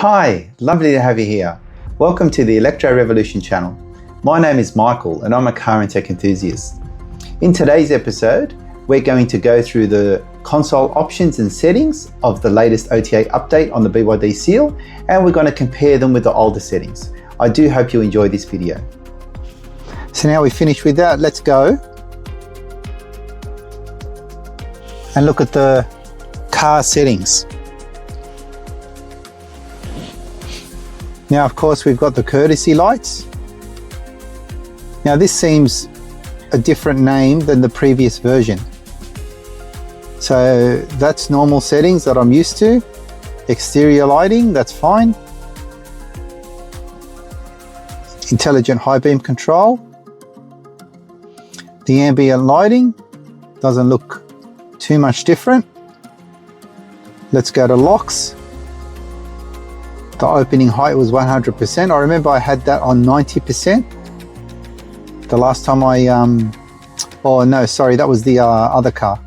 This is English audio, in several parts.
Hi, lovely to have you here. Welcome to the Electro Revolution channel. My name is Michael and I'm a car and tech enthusiast. In today's episode, we're going to go through the console options and settings of the latest OTA update on the BYD Seal, and we're going to compare them with the older settings. I do hope you enjoy this video. So now we've finished with that, let's go and look at the car settings. Now, of course, we've got the courtesy lights. Now, this seems a different name than the previous version. So that's normal settings that I'm used to. Exterior lighting, that's fine. Intelligent high beam control. The ambient lighting doesn't look too much different. Let's go to locks. The opening height was 100%. I remember I had that on 90%. The last time oh no, sorry, that was the other car.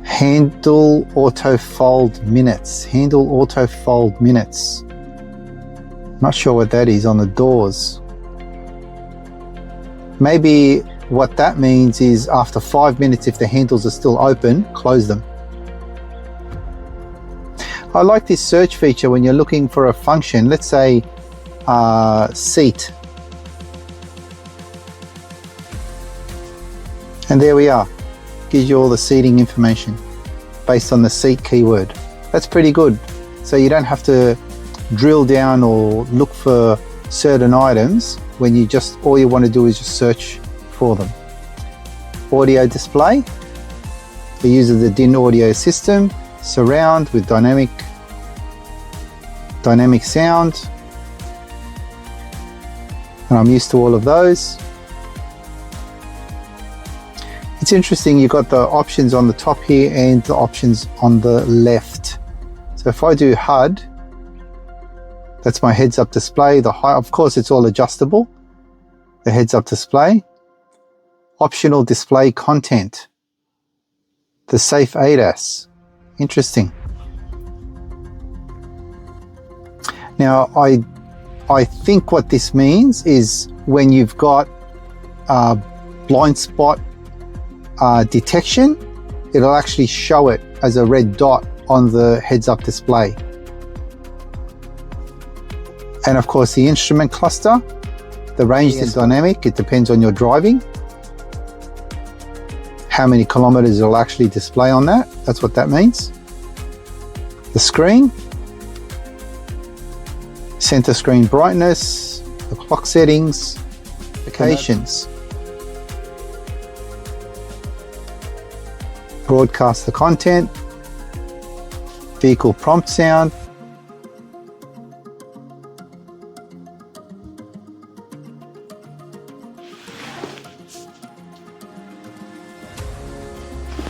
Handle auto fold minutes. Handle auto fold minutes. Not sure what that is on the doors. Maybe what that means is after 5 minutes, if the handles are still open, close them. I like this search feature when you're looking for a function, let's say seat. And there we are. Gives you all the seating information based on the seat keyword. That's pretty good. So you don't have to drill down or look for certain items when you just, all you want to do is just search for them. Audio display. It uses the DIN audio system. Surround with dynamic sound, and I'm used to all of those. It's interesting, you've got the options on the top here and the options on the left. So if I do HUD, that's my heads-up display. The height, of course, it's all adjustable. The heads-up display. Optional display content. The safe ADAS. Interesting. Now, I think what this means is when you've got blind spot detection, it'll actually show it as a red dot on the heads-up display. And of course, the instrument cluster, the range is dynamic. It depends on your driving. How many kilometers it'll actually display on that. That's what that means. The screen, center screen brightness, the clock settings, notifications, broadcast the content, vehicle prompt sound,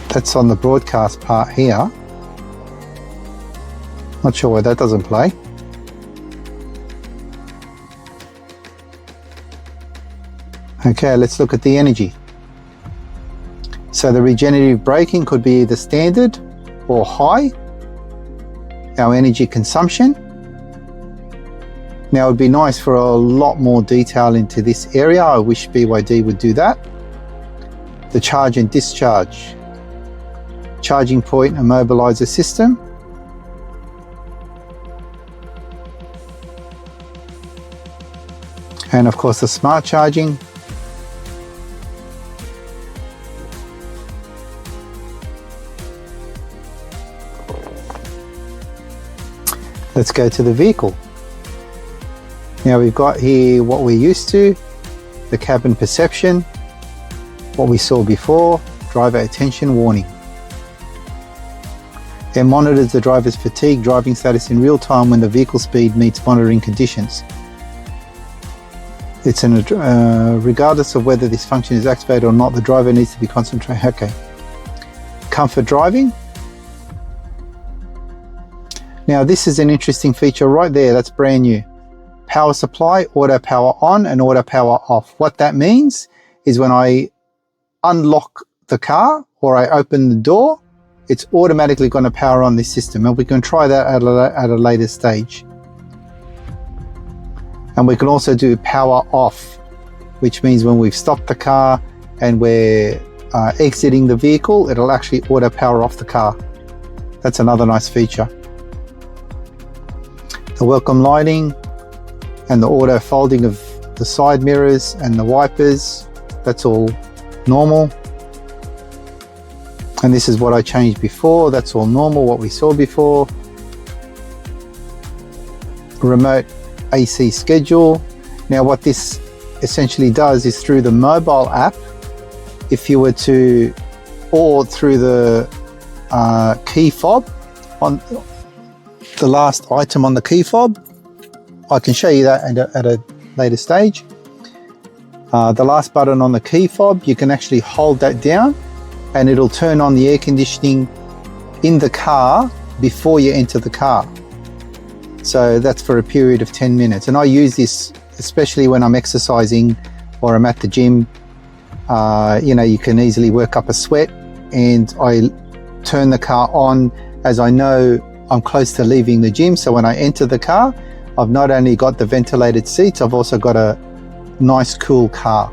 that's on the broadcast part here. Not sure why that doesn't play. Okay, let's look at the energy. So the regenerative braking could be either standard or high. Our energy consumption. Now, it would be nice for a lot more detail into this area. I wish BYD would do that. The charge and discharge. Charging point immobilizer system. And of course the smart charging. Let's go to the vehicle. Now we've got here what we're used to, the cabin perception, what we saw before, driver attention warning. It monitors the driver's fatigue driving status in real time when the vehicle speed meets monitoring conditions. It's regardless of whether this function is activated or not, the driver needs to be concentrated. Okay. Comfort driving. Now this is an interesting feature right there, that's brand new. Power supply, auto power on and auto power off. What that means is when I unlock the car or I open the door, it's automatically going to power on this system, and we can try that at a later stage. And we can also do power off, which means when we've stopped the car and we're exiting the vehicle, it'll actually auto power off the car. That's another nice feature. The welcome lighting and the auto folding of the side mirrors and the wipers, that's all normal. And this is what I changed before. That's all normal, what we saw before. Remote AC schedule. Now what this essentially does is through the mobile app, if you were to, or through the key fob, on the last item on the key fob, I can show you that at a later stage. The last button on the key fob, you can actually hold that down and it'll turn on the air conditioning in the car before you enter the car. So that's for a period of 10 minutes. And I use this especially when I'm exercising or I'm at the gym. You know, you can easily work up a sweat, and I turn the car on as I know I'm close to leaving the gym. So when I enter the car, I've not only got the ventilated seats, I've also got a nice cool car.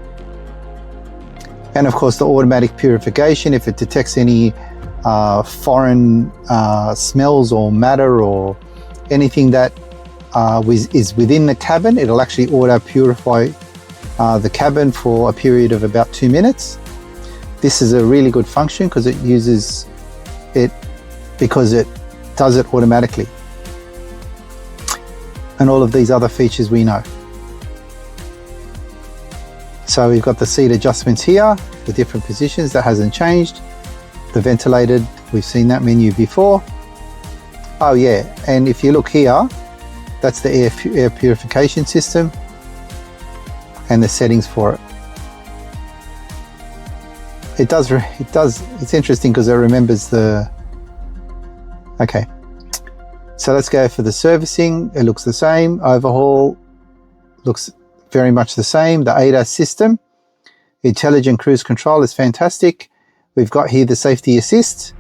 And of course the automatic purification, if it detects any foreign smells or matter or anything that is within the cabin, it'll actually auto purify the cabin for a period of about 2 minutes. This is a really good function because it uses it, because it does it automatically. And all of these other features we know. So we've got the seat adjustments here, the different positions, that hasn't changed. The ventilated, we've seen that menu before. Oh yeah, and if you look here, that's the air purification system and the settings for it. It's interesting because it remembers the, okay. So let's go for the servicing. It looks the same. Overhaul looks very much the same. The ADAS system, intelligent cruise control is fantastic. We've got here the safety assist.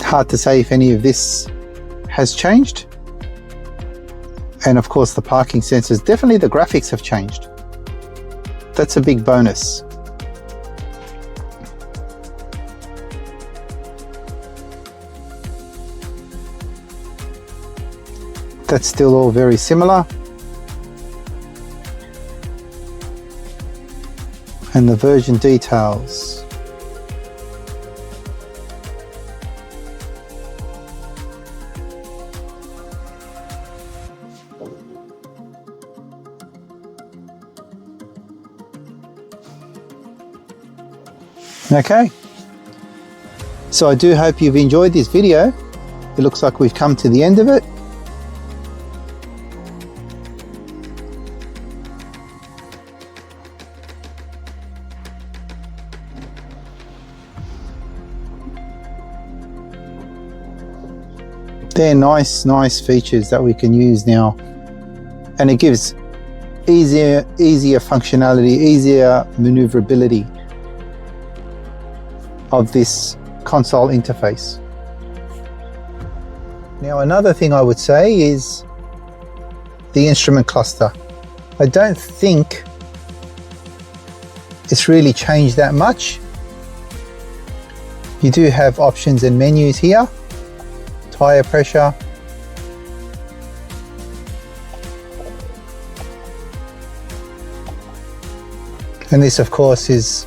Hard to say if any of this has changed. And of course the parking sensors, definitely the graphics have changed. That's a big bonus. That's still all very similar. And the version details. Okay, so I do hope you've enjoyed this video. It looks like we've come to the end of it. They're nice features that we can use now, and it gives easier functionality, easier maneuverability of this console interface. Now another thing I would say is the instrument cluster. I don't think it's really changed that much. You do have options and menus here, tire pressure, and this of course is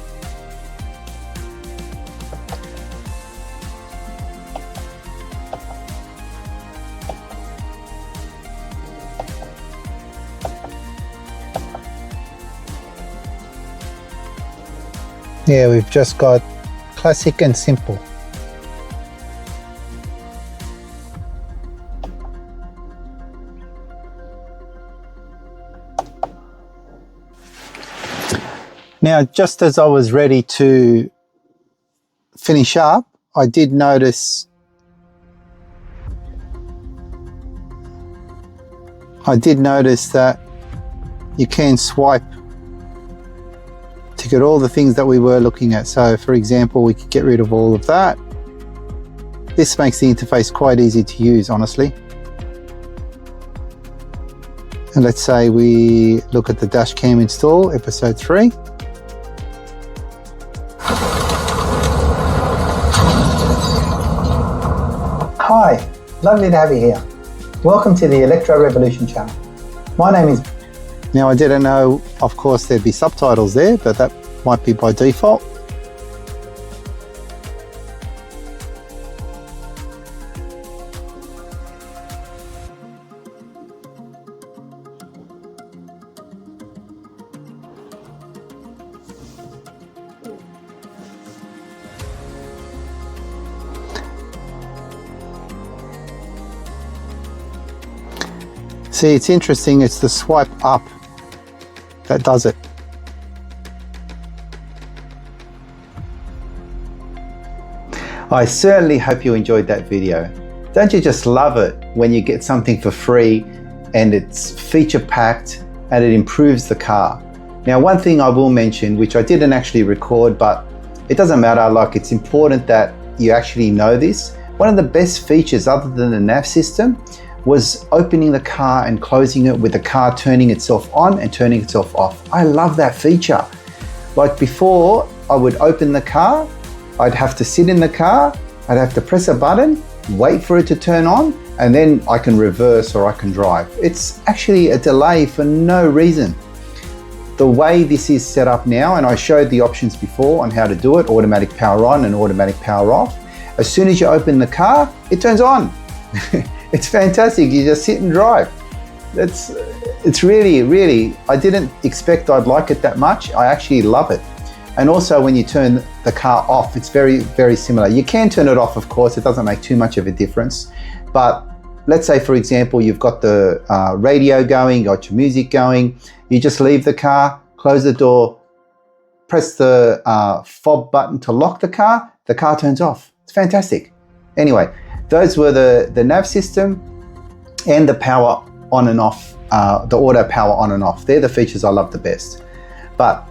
we've just got classic and simple. Now, just as I was ready to finish up, I did notice I did notice that you can swipe to get all the things that we were looking at. So for example, we could get rid of all of that. This makes the interface quite easy to use, honestly. And let's say we look at the dash cam install, episode 3. Hi, lovely to have you here. Welcome to the Electro Revolution channel. My name is... Now I didn't know, of course, there'd be subtitles there, but that might be by default. See, it's interesting, it's the swipe up that does it. I certainly hope you enjoyed that video. Don't you just love it when you get something for free and it's feature packed and it improves the car? Now, one thing I will mention, which I didn't actually record, but it doesn't matter, like it's important that you actually know this. One of the best features other than the nav system was opening the car and closing it with the car turning itself on and turning itself off. I love that feature. Like before, I would open the car, I'd have to sit in the car, I'd have to press a button, wait for it to turn on, and then I can reverse or I can drive. It's actually a delay for no reason. The way this is set up now, and I showed the options before on how to do it, automatic power on and automatic power off. As soon as you open the car, it turns on. It's fantastic, you just sit and drive. It's really, I didn't expect I'd like it that much. I actually love it. And also when you turn the car off, it's very, very similar. You can turn it off, of course, it doesn't make too much of a difference. But let's say, for example, you've got the radio going, you got your music going, you just leave the car, close the door, press the fob button to lock the car turns off. It's fantastic. Anyway, those were the nav system and the power on and off, the auto power on and off. They're the features I love the best. But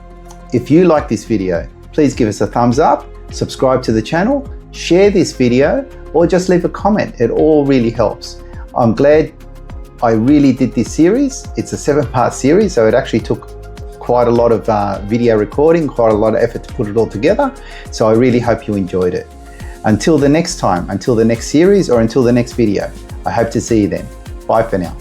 if you like this video, please give us a thumbs up, subscribe to the channel, share this video, or just leave a comment. It all really helps. I'm glad I really did this series. It's a 7-part series, so it actually took quite a lot of video recording, quite a lot of effort to put it all together. So I really hope you enjoyed it. Until the next time, until the next series, or until the next video, I hope to see you then. Bye for now.